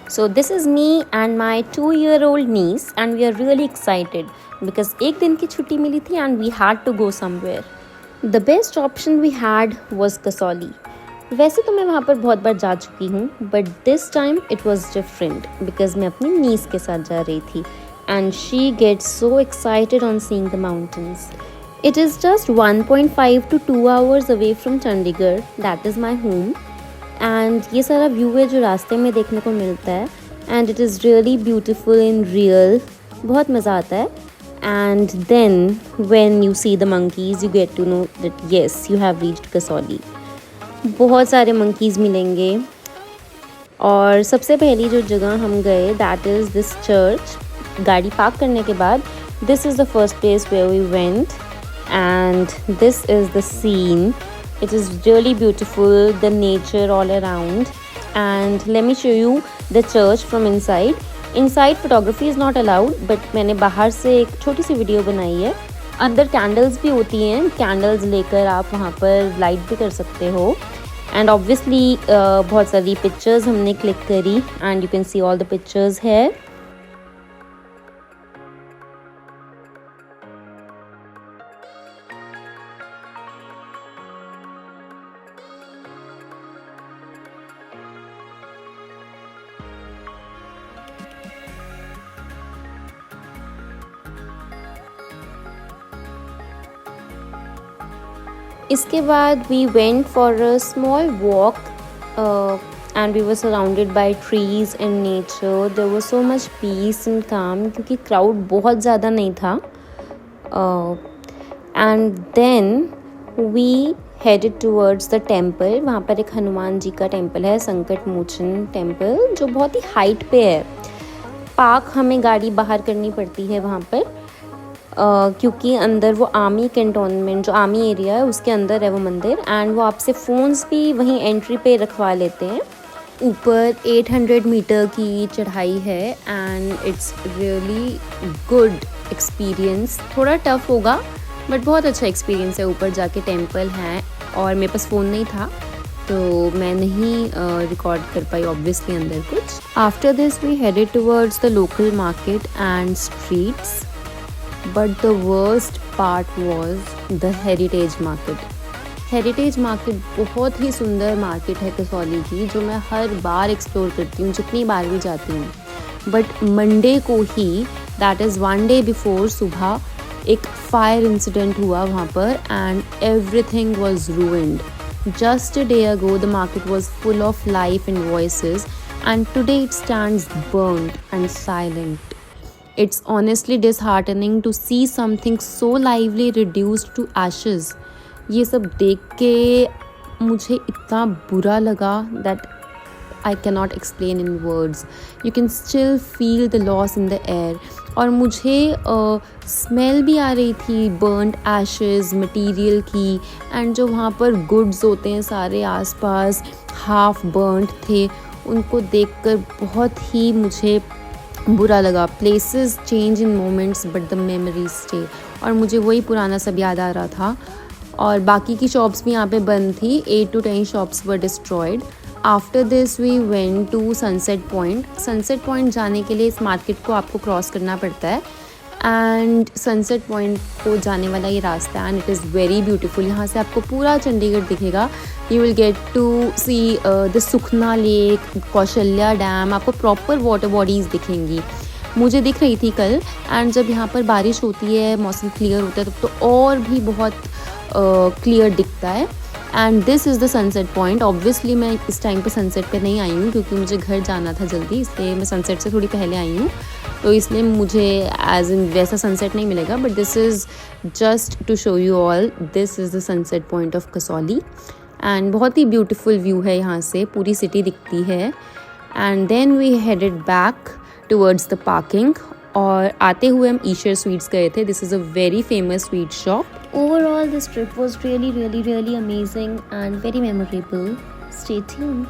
So this is me and my 2-year-old niece and we are really excited because एक दिन की छुट्टी मिली थी and we had to go somewhere. The best option we had was Kasauli. वैसे तो मैं वहाँ पर बहुत बार जा चुकी हूँ but this time it was different because मैं अपनी niece के साथ जा रही थी and she gets so excited on seeing the mountains. It is just 1.5 to 2 hours away from Chandigarh, that is my home. And ये सारा व्यू है जो रास्ते में देखने को मिलता है and it is really beautiful in real. बहुत मज़ा आता है. And then when you see the monkeys you get to know that yes you have reached Kasauli. बहुत सारे मंकीज़ मिलेंगे और सबसे पहली जो जगह हम गए दैट इज़ दिस चर्च. गाड़ी पार्क करने के बाद this is the first place where we went and this is the scene. It is really beautiful, the nature all around, and let me show you the church from inside. Inside photography is not allowed, but मैंने बाहर से एक छोटी सी video बनाई है. अंदर candles भी होती हैं, कैंडल्स लेकर आप वहाँ पर लाइट भी कर सकते हो. एंड ऑब्वियसली बहुत सारी पिक्चर्स हमने क्लिक करी and you can see all the pictures है. इसके बाद we went for a small walk and we were surrounded by trees and nature. There was so much peace and calm क्योंकि crowd बहुत ज़्यादा नहीं था. And then we headed towards the temple. वहाँ पर एक हनुमान जी का टेम्पल है, संकट मोचन टेम्पल, जो बहुत ही हाइट पे है. पार्क हमें गाड़ी बाहर करनी पड़ती है वहाँ पर क्योंकि अंदर वो आर्मी कैंटोनमेंट जो आर्मी एरिया है उसके अंदर है वो मंदिर. एंड वो आपसे फ़ोन्स भी वहीं एंट्री पे रखवा लेते हैं. ऊपर 800 मीटर की चढ़ाई है and it's really good experience. थोड़ा टफ होगा बट बहुत अच्छा एक्सपीरियंस है. ऊपर जाके टेम्पल है और मेरे पास फ़ोन नहीं था तो मैं नहीं रिकॉर्ड कर पाई ऑब्वियसली अंदर कुछ. After this we headed towards the local market and streets. But the worst part was the heritage market. Heritage market बहुत ही सुंदर मार्केट है कसौली की जो मैं हर बार एक्सप्लोर करती हूँ जितनी बार भी जाती हूँ. बट मंडे को ही दैट इज़ 1 day बिफोर सुबह एक फायर इंसिडेंट हुआ वहाँ पर and everything was ruined. Just a day ago the market was full of life and voices and today it stands burnt and silent. It's honestly disheartening to see something so lively reduced to ashes. ये सब देख के मुझे इतना बुरा लगा that I cannot explain in words. You can still feel the loss in the air. और मुझे स्मेल भी आ रही थी burnt ashes मटेरियल की. एंड जो वहाँ पर गुड्स होते हैं सारे आसपास हाफ burnt थे, उनको देखकर बहुत ही मुझे बुरा लगा. Places change in moments but the memories stay. और मुझे वही पुराना सब याद आ रहा था. और बाकी की शॉप्स भी यहाँ पे बंद थी. 8 to 10 shops were destroyed. After this we went to sunset point. Sunset point जाने के लिए इस मार्केट को आपको क्रॉस करना पड़ता है एंड सनसेट पॉइंट को जाने वाला ये रास्ता है and it is very beautiful. यहाँ से आपको पूरा चंडीगढ़ दिखेगा. You will get to see the Sukhna lake, Kaushalya dam. आपको प्रॉपर वाटर बॉडीज़ दिखेंगी. मुझे दिख रही थी कल. एंड जब यहाँ पर बारिश होती है, मौसम क्लियर होता है तब तो और भी बहुत क्लियर दिखता है. And this is the sunset point. Obviously मैं इस टाइम पे सनसेट पे नहीं आई हूँ क्योंकि मुझे घर जाना था जल्दी, इसलिए मैं सनसेट से थोड़ी पहले आई हूँ. तो इसलिए मुझे एज इन वैसा सनसेट नहीं मिलेगा. But this is just to show you all. This is the sunset point of Kasauli and बहुत ही ब्यूटीफुल व्यू है. यहाँ से पूरी सिटी दिखती है. And then we headed back towards the parking. और आते हुए हम ईश्वर स्वीट्स गए थे. This is a very famous sweet shop. Overall this trip was really really really amazing and very memorable. Stay tuned.